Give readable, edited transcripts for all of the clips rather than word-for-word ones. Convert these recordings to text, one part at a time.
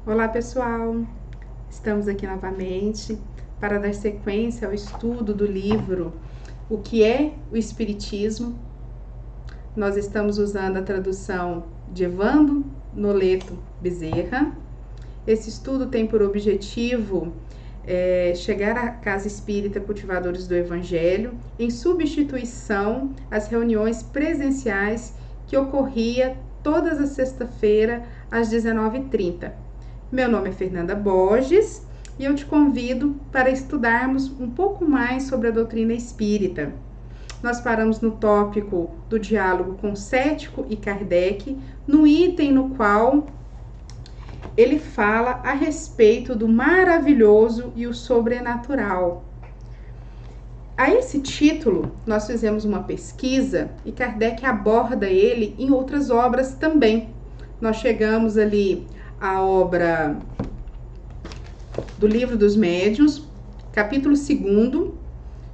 Olá, pessoal! Estamos aqui novamente para dar sequência ao estudo do livro O que é o Espiritismo. Nós estamos usando a tradução de Evandro Noleto Bezerra. Esse estudo tem por objetivo chegar à Casa Espírita Cultivadores do Evangelho em substituição às reuniões presenciais que ocorria todas as sextas-feiras às 19h30. Meu nome é Fernanda Borges e eu te convido para estudarmos um pouco mais sobre a doutrina espírita. Nós paramos no tópico do diálogo com Cético e Kardec, no item no qual ele fala a respeito do maravilhoso e o sobrenatural. A esse título, nós fizemos uma pesquisa e Kardec aborda ele em outras obras também. Nós chegamos ali à obra do Livro dos Médiuns, capítulo 2º.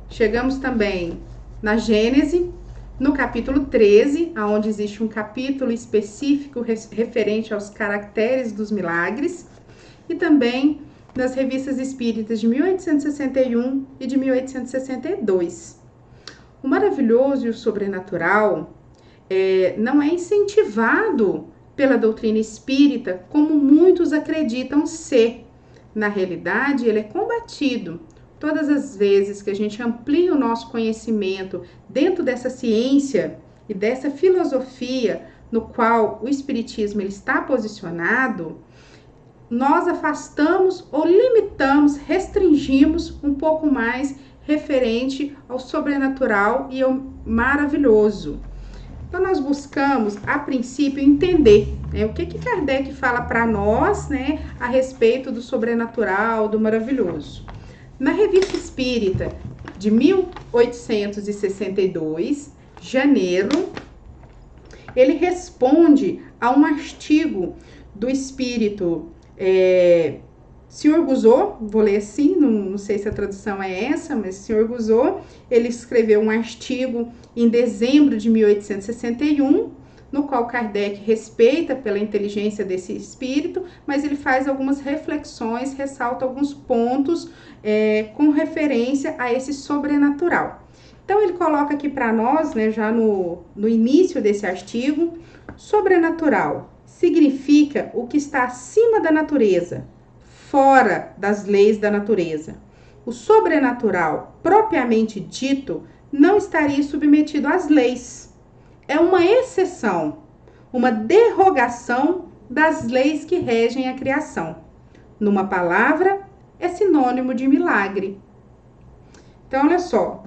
Chegamos também na Gênese, no capítulo 13, onde existe um capítulo específico referente aos caracteres dos milagres, e também nas revistas espíritas de 1861 e de 1862. O maravilhoso e o sobrenatural não é incentivado pela doutrina espírita como muitos acreditam ser. Na realidade, ele é combatido. Todas as vezes que a gente amplia o nosso conhecimento dentro dessa ciência e dessa filosofia no qual o espiritismo ele está posicionado, nós afastamos ou limitamos, restringimos um pouco mais referente ao sobrenatural e ao maravilhoso. Então, nós buscamos, a princípio, entender o que Kardec fala para nós a respeito do sobrenatural, do maravilhoso. Na Revista Espírita de 1862, janeiro, ele responde a um artigo do espírito Sr. Guizot, vou ler assim, não sei se a tradução é essa, mas Sr. Guizot, ele escreveu um artigo em dezembro de 1861, no qual Kardec respeita pela inteligência desse espírito, mas ele faz algumas reflexões, ressalta alguns pontos com referência a esse sobrenatural. Então, ele coloca aqui para nós, já no início desse artigo, sobrenatural significa o que está acima da natureza, fora das leis da natureza. O sobrenatural, propriamente dito, não estaria submetido às leis. É uma exceção, uma derrogação das leis que regem a criação. Numa palavra, é sinônimo de milagre. Então, olha só,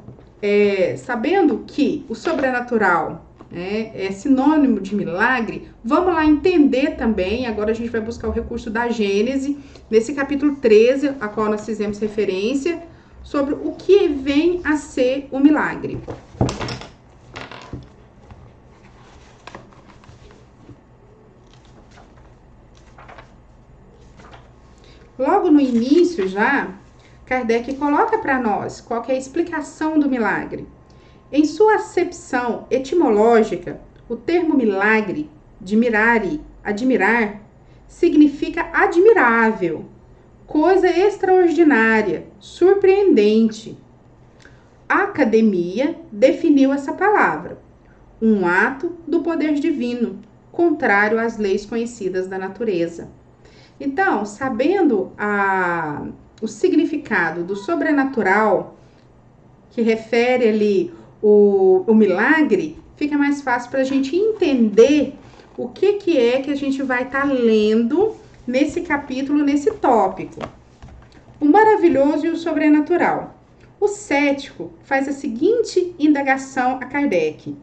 sabendo que o sobrenatural é sinônimo de milagre, vamos lá entender também, agora a gente vai buscar o recurso da Gênese, nesse capítulo 13, a qual nós fizemos referência, sobre o que vem a ser o milagre. Logo no início já, Kardec coloca para nós qual que é a explicação do milagre. Em sua acepção etimológica, o termo milagre, de mirare, admirar, significa admirável, coisa extraordinária, surpreendente. A academia definiu essa palavra, um ato do poder divino, contrário às leis conhecidas da natureza. Então, sabendo o significado do sobrenatural, que refere ali o milagre, fica mais fácil para a gente entender o que é que a gente vai estar lendo nesse capítulo, nesse tópico. O maravilhoso e o sobrenatural. O cético faz a seguinte indagação a Kardec.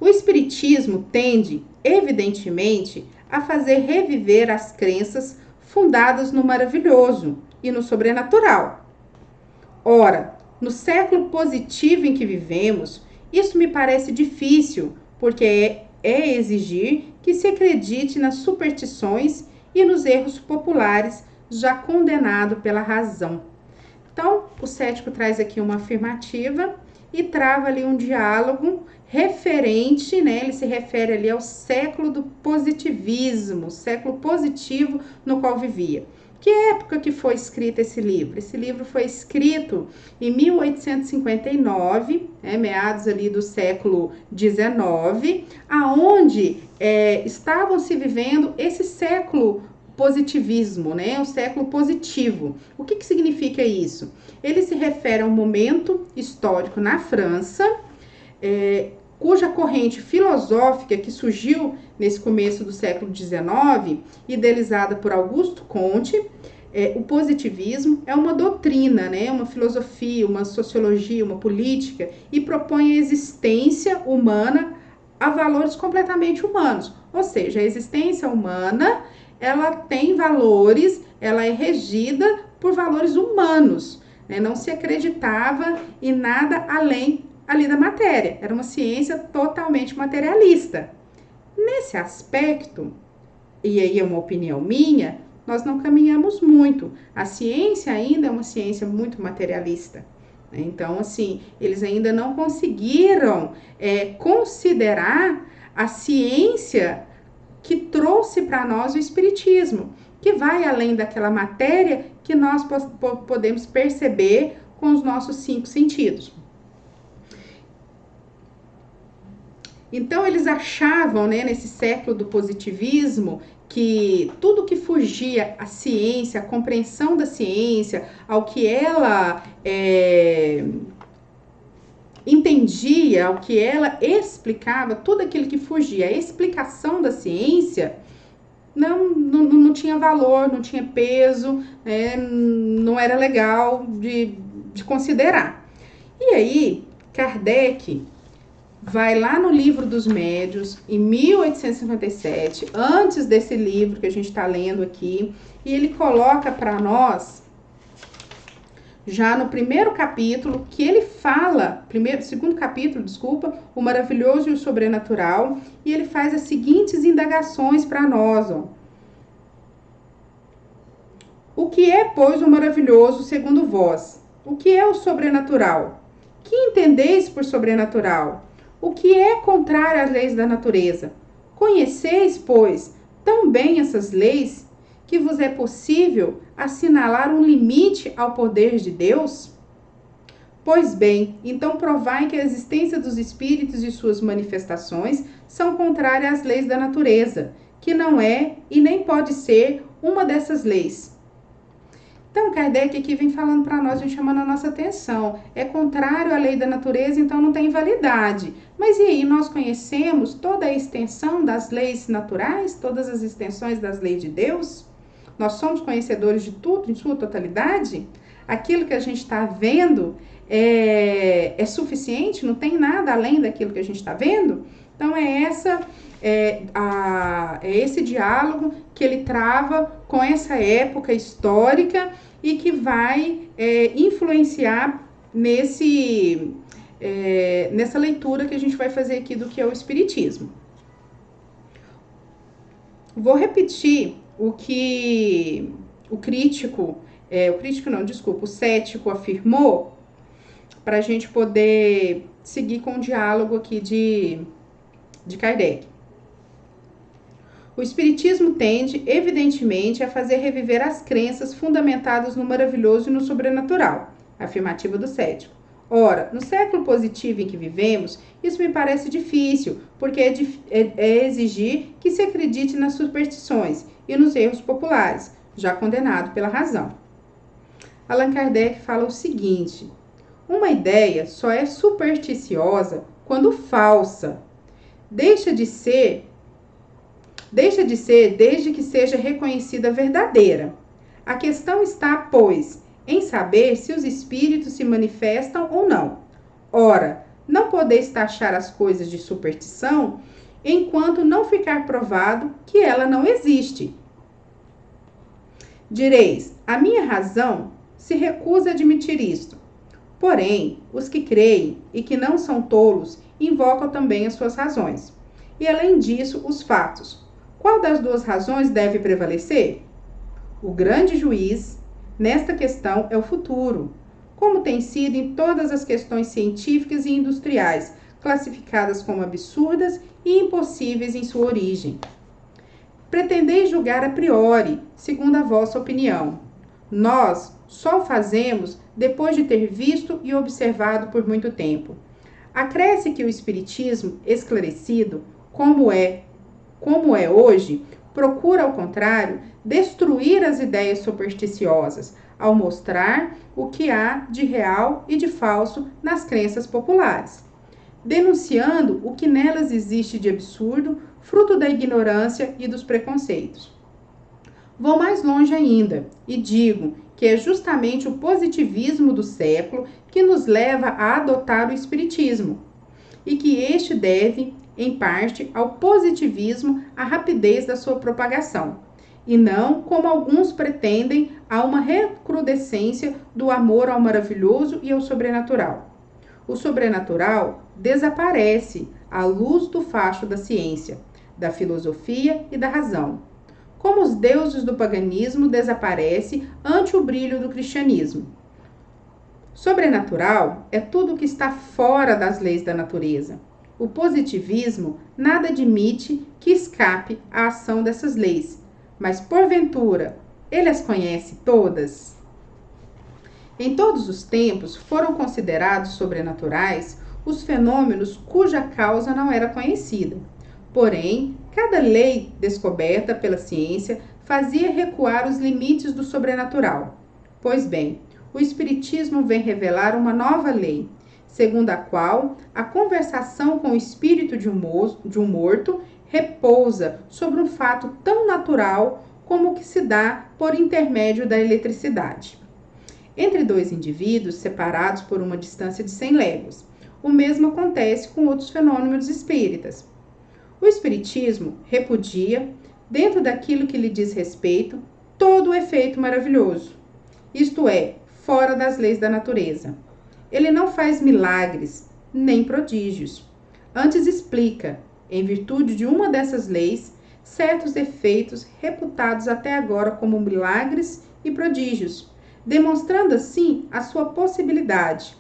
O espiritismo tende, evidentemente, a fazer reviver as crenças fundadas no maravilhoso e no sobrenatural. Ora, no século positivo em que vivemos, isso me parece difícil, porque é exigir que se acredite nas superstições e nos erros populares, já condenado pela razão. Então, o cético traz aqui uma afirmativa e trava ali um diálogo referente, né? Ele se refere ali ao século do positivismo, século positivo no qual vivia. Que época que foi escrito esse livro? Esse livro foi escrito em 1859, meados ali do século XIX, aonde estavam se vivendo esse século positivismo, né? O século positivo. O que significa isso? Ele se refere a um momento histórico na França, cuja corrente filosófica que surgiu nesse começo do século XIX, idealizada por Auguste Comte, o positivismo é uma doutrina, né, uma filosofia, uma sociologia, uma política, e propõe a existência humana a valores completamente humanos. Ou seja, a existência humana, ela tem valores, ela é regida por valores humanos, né? Não se acreditava em nada além ali da matéria. Era uma ciência totalmente materialista. Nesse aspecto, e aí é uma opinião minha, nós não caminhamos muito. A ciência ainda é uma ciência muito materialista. Então, assim, eles ainda não conseguiram considerar a ciência que trouxe para nós o espiritismo, que vai além daquela matéria que nós podemos perceber com os nossos 5 sentidos. Então, eles achavam, né, nesse século do positivismo, que tudo que fugia à ciência, à compreensão da ciência, ao que ela entendia, ao que ela explicava, tudo aquilo que fugia à explicação da ciência, não tinha valor, não tinha peso, não era legal de considerar. E aí, Kardec vai lá no Livro dos Médiuns, em 1857, antes desse livro que a gente está lendo aqui, e ele coloca para nós, já no primeiro capítulo, que ele fala, segundo capítulo, desculpa, o maravilhoso e o sobrenatural, e ele faz as seguintes indagações para nós, ó. O que é, pois, o maravilhoso segundo vós? O que é o sobrenatural? Que entendeis por sobrenatural? O que é contrário às leis da natureza? Conheceis, pois, tão bem essas leis, que vos é possível assinalar um limite ao poder de Deus? Pois bem, então provai que a existência dos espíritos e suas manifestações são contrárias às leis da natureza, que não é e nem pode ser uma dessas leis. Então, Kardec aqui vem falando para nós, vem chamando a nossa atenção. É contrário à lei da natureza, então não tem validade. Mas e aí, nós conhecemos toda a extensão das leis naturais, todas as extensões das leis de Deus? Nós somos conhecedores de tudo, em sua totalidade? Aquilo que a gente está vendo é suficiente? Não tem nada além daquilo que a gente está vendo? Então, esse diálogo que ele trava com essa época histórica e que vai influenciar nessa leitura que a gente vai fazer aqui do que é o Espiritismo. Vou repetir o que o cético afirmou, para a gente poder seguir com o diálogo aqui de Kardec. O Espiritismo tende, evidentemente, a fazer reviver as crenças fundamentadas no maravilhoso e no sobrenatural, afirmativa do cético. Ora, no século positivo em que vivemos, isso me parece difícil, porque é exigir que se acredite nas superstições e nos erros populares, já condenado pela razão. Allan Kardec fala o seguinte: uma ideia só é supersticiosa quando falsa. Deixa de ser desde que seja reconhecida verdadeira. A questão está, pois, em saber se os espíritos se manifestam ou não. Ora, não podeis taxar as coisas de superstição enquanto não ficar provado que ela não existe. Direis, a minha razão se recusa a admitir isto. Porém, os que creem e que não são tolos invocam também as suas razões. E além disso, os fatos. Qual das duas razões deve prevalecer? O grande juiz nesta questão é o futuro, como tem sido em todas as questões científicas e industriais, classificadas como absurdas e impossíveis em sua origem. Pretendeis julgar a priori, segundo a vossa opinião. Nós só o fazemos depois de ter visto e observado por muito tempo. Acresce que o Espiritismo, esclarecido, como é hoje, procura, ao contrário, destruir as ideias supersticiosas, ao mostrar o que há de real e de falso nas crenças populares, denunciando o que nelas existe de absurdo, fruto da ignorância e dos preconceitos. Vou mais longe ainda e digo que é justamente o positivismo do século que nos leva a adotar o Espiritismo, e que este deve, em parte, ao positivismo a rapidez da sua propagação, e não, como alguns pretendem, a uma recrudescência do amor ao maravilhoso e ao sobrenatural. O sobrenatural desaparece à luz do facho da ciência, da filosofia e da razão, como os deuses do paganismo desaparecem ante o brilho do cristianismo. Sobrenatural é tudo que está fora das leis da natureza. O positivismo nada admite que escape à ação dessas leis, mas, porventura, ele as conhece todas? Em todos os tempos foram considerados sobrenaturais os fenômenos cuja causa não era conhecida. Porém, cada lei descoberta pela ciência fazia recuar os limites do sobrenatural. Pois bem, o Espiritismo vem revelar uma nova lei, segundo a qual a conversação com o espírito de um morto repousa sobre um fato tão natural como o que se dá por intermédio da eletricidade. Entre dois indivíduos separados por uma distância de 100 léguas, o mesmo acontece com outros fenômenos espíritas. O Espiritismo repudia, dentro daquilo que lhe diz respeito, todo o efeito maravilhoso, isto é, fora das leis da natureza. Ele não faz milagres, nem prodígios. Antes explica, em virtude de uma dessas leis, certos efeitos reputados até agora como milagres e prodígios, demonstrando assim a sua possibilidade.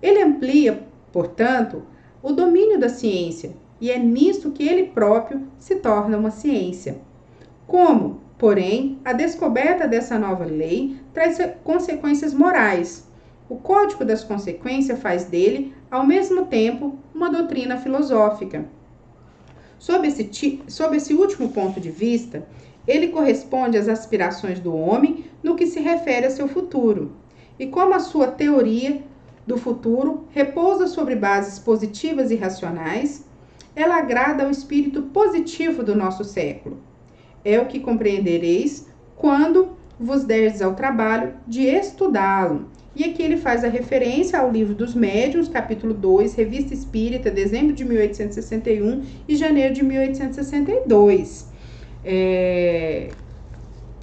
Ele amplia, portanto, o domínio da ciência, e é nisto que ele próprio se torna uma ciência. Como, porém, a descoberta dessa nova lei traz consequências morais. O Código das Consequências faz dele, ao mesmo tempo, uma doutrina filosófica. Sob esse último ponto de vista, ele corresponde às aspirações do homem no que se refere a seu futuro. E como a sua teoria do futuro repousa sobre bases positivas e racionais, ela agrada ao espírito positivo do nosso século. É o que compreendereis quando vos derdes ao trabalho de estudá-lo. E aqui ele faz a referência ao Livro dos Médiuns, capítulo 2, Revista Espírita, dezembro de 1861 e janeiro de 1862.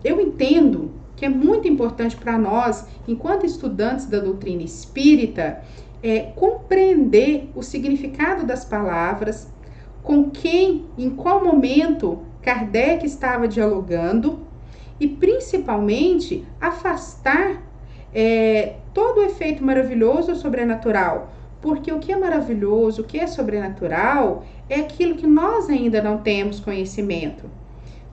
Eu entendo que é muito importante para nós, enquanto estudantes da doutrina espírita, compreender o significado das palavras, com quem, em qual momento Kardec estava dialogando e, principalmente, afastar todo o efeito maravilhoso ou sobrenatural, porque o que é maravilhoso, o que é sobrenatural, é aquilo que nós ainda não temos conhecimento.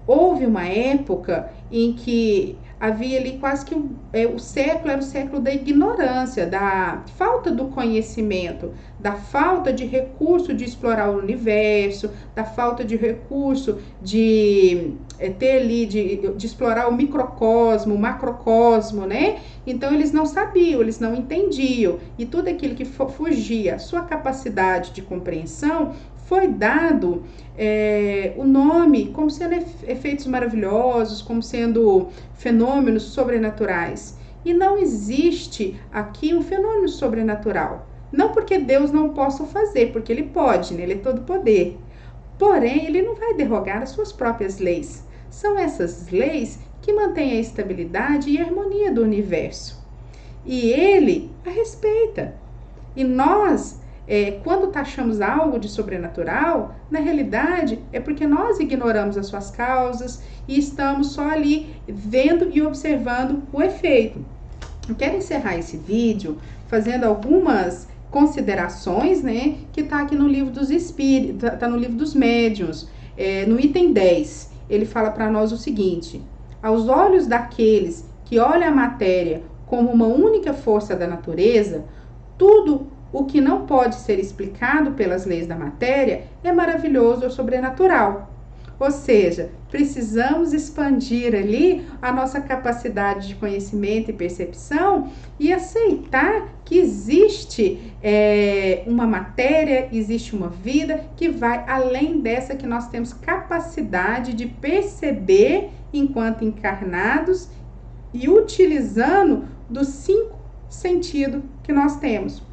Houve uma época em que havia ali quase que o século era o século da ignorância, da falta do conhecimento, da falta de recurso de explorar o universo, da falta de recurso de ter ali, de explorar o microcosmo, o macrocosmo, né? Então eles não sabiam, eles não entendiam, e tudo aquilo que fugia à sua capacidade de compreensão foi dado o nome como sendo efeitos maravilhosos, como sendo fenômenos sobrenaturais. E não existe aqui um fenômeno sobrenatural. Não porque Deus não possa fazer, porque Ele pode, né? Ele é todo poder. Porém, Ele não vai derrogar as suas próprias leis. São essas leis que mantêm a estabilidade e a harmonia do universo. E Ele a respeita. E nós, quando taxamos algo de sobrenatural, na realidade é porque nós ignoramos as suas causas e estamos só ali vendo e observando o efeito. Eu quero encerrar esse vídeo fazendo algumas considerações, né, que tá aqui no livro dos espíritos, tá no livro dos médiuns, no item 10, ele fala para nós o seguinte: aos olhos daqueles que olham a matéria como uma única força da natureza, tudo o que não pode ser explicado pelas leis da matéria é maravilhoso ou sobrenatural. Ou seja, precisamos expandir ali a nossa capacidade de conhecimento e percepção e aceitar que existe uma matéria, existe uma vida que vai além dessa que nós temos capacidade de perceber enquanto encarnados e utilizando dos 5 sentidos que nós temos.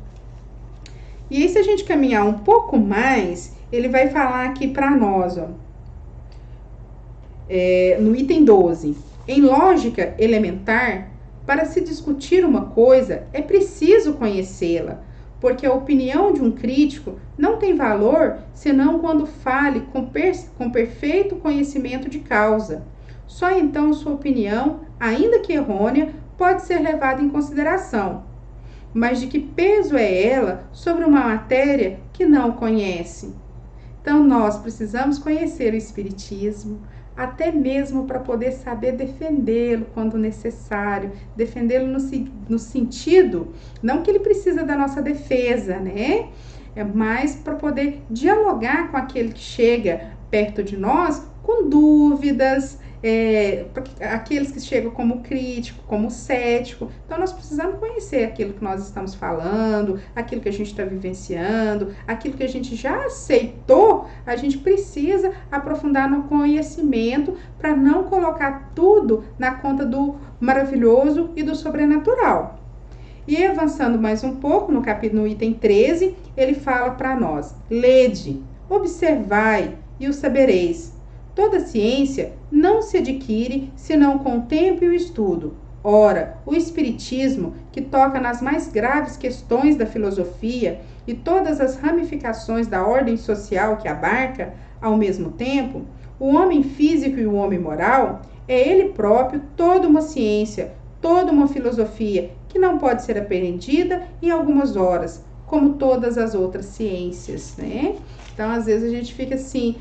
E aí, se a gente caminhar um pouco mais, ele vai falar aqui para nós, ó, no item 12. Em lógica elementar, para se discutir uma coisa, é preciso conhecê-la, porque a opinião de um crítico não tem valor senão quando fale com perfeito conhecimento de causa. Só então sua opinião, ainda que errônea, pode ser levada em consideração. Mas de que peso é ela sobre uma matéria que não conhece? Então, nós precisamos conhecer o Espiritismo, até mesmo para poder saber defendê-lo quando necessário, defendê-lo no sentido, não que ele precisa da nossa defesa, né? Mas para poder dialogar com aquele que chega perto de nós com dúvidas, aqueles que chegam como crítico, como cético. Então, nós precisamos conhecer aquilo que nós estamos falando, aquilo que a gente está vivenciando, aquilo que a gente já aceitou. A gente precisa aprofundar no conhecimento para não colocar tudo na conta do maravilhoso e do sobrenatural. E avançando mais um pouco, no item 13, ele fala para nós: lede, observai e o sabereis. Toda ciência não se adquire senão com o tempo e o estudo. Ora, o Espiritismo, que toca nas mais graves questões da filosofia e todas as ramificações da ordem social que abarca, ao mesmo tempo, o homem físico e o homem moral, é ele próprio toda uma ciência, toda uma filosofia, que não pode ser aprendida em algumas horas, como todas as outras ciências, né? Então, às vezes, a gente fica assim,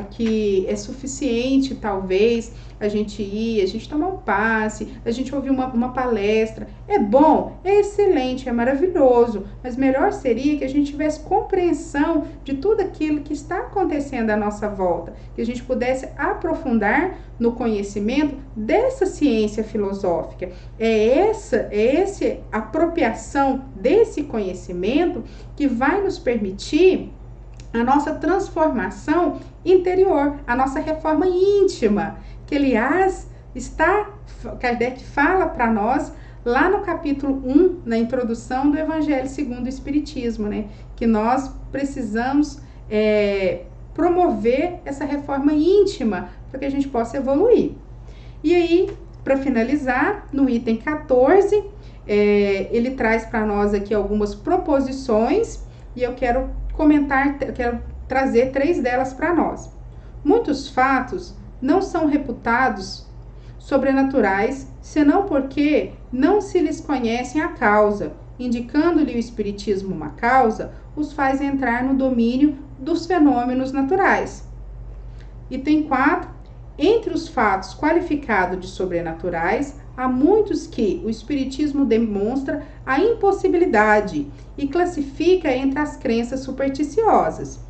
que é suficiente, talvez, a gente ir, a gente tomar um passe, a gente ouvir uma palestra. É bom, é excelente, é maravilhoso, mas melhor seria que a gente tivesse compreensão de tudo aquilo que está acontecendo à nossa volta, que a gente pudesse aprofundar no conhecimento dessa ciência filosófica. É essa apropriação desse conhecimento que vai nos permitir a nossa transformação interior, a nossa reforma íntima, que aliás Kardec fala para nós lá no capítulo 1, na introdução do Evangelho segundo o Espiritismo, né? Que nós precisamos promover essa reforma íntima para que a gente possa evoluir. E aí, para finalizar, no item 14, ele traz para nós aqui algumas proposições e eu quero trazer 3 delas para nós. Muitos fatos não são reputados sobrenaturais, senão porque não se lhes conhecem a causa. Indicando-lhe o Espiritismo uma causa, os faz entrar no domínio dos fenômenos naturais. Item 4. Entre os fatos qualificados de sobrenaturais, há muitos que o Espiritismo demonstra a impossibilidade e classifica entre as crenças supersticiosas.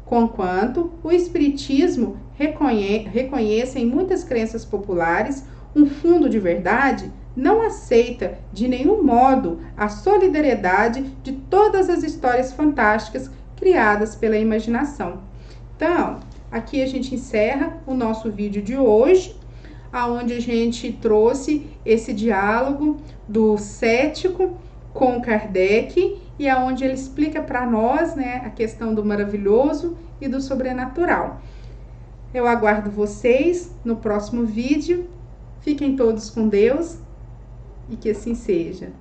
Conquanto o Espiritismo reconhece em muitas crenças populares um fundo de verdade, não aceita de nenhum modo a solidariedade de todas as histórias fantásticas criadas pela imaginação. Então, aqui a gente encerra o nosso vídeo de hoje, aonde a gente trouxe esse diálogo do cético com Kardec e aonde ele explica para nós, né, a questão do maravilhoso e do sobrenatural. Eu aguardo vocês no próximo vídeo. Fiquem todos com Deus e que assim seja.